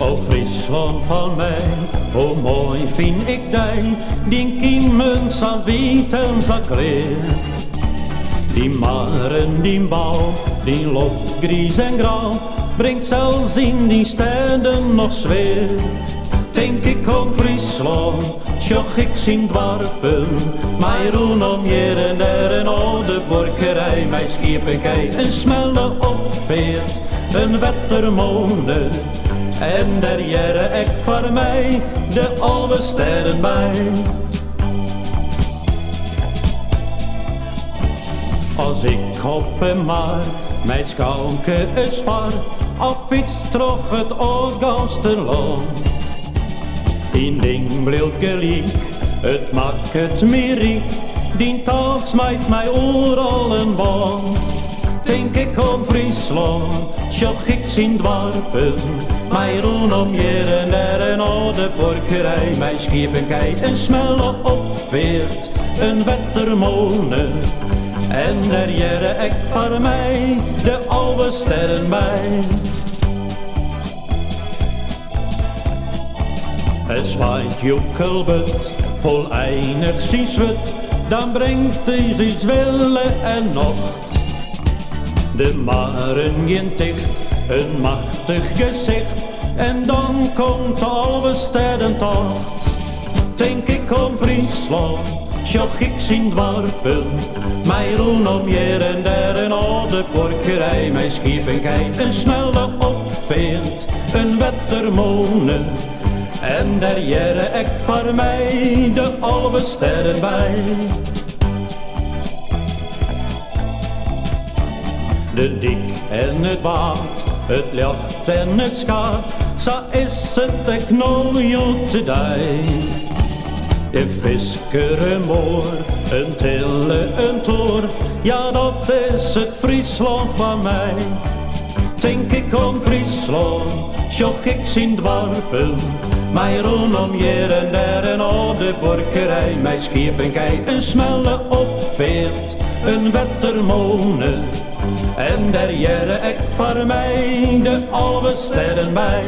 O Friesland van mij, hoe mooi vind ik die kiemen zal weten zal kleer. Die maren, die bouw, die loft gries en grauw, brengt zelfs in die steden nog zweer. Denk ik om Friesland, sjoch ik zien dwarpen, mij roen om hier en der een oude borkerij, mij schiepenkij, een smelle opveert, een wettermonde. En daar jere ik voor mij de oude sterren bij. Als ik op een maar mijn schouwke is vaar, of fiets troch het Oost-Gausterland. In ding bleef gelijk, het maakt het meer riek, die taal smijt mij overal een baan. Denk ik om Friesland, sjoch ik zien dwarpen, mij roen om hier en der een oude borkerij, mij schiepenkij, een smelle opveert, een wettermolen. En daar jere ik voor mij de oude sterren bij. Het zwaait jukkelbut, vol einig zien zwut, dan brengt hij zich wille en nacht. De maren geen dicht, een machtig gezicht, en dan komt de oude sterrentocht. Denk ik om Friesland, sjoch ik zien dwarpen, mij roen om hier en der een oude borkerij, mij schiepenkij, een smelle opveert, een wettermolen. En daar jere ik voor mij de oude sterren bij. De dik en het waard, het licht en het schaar, zo is het ik nooit te dij. De visker, een moor, een tille, een toer, ja dat is het Friesland van mij. Denk ik om Friesland, sjoch ik zien dwarpen, mij roen om hier en der een oude borkerij, mij schiepenkij, een smelle opveert, een wettermolen. En daar jere ik voor mij de oude sterren bij.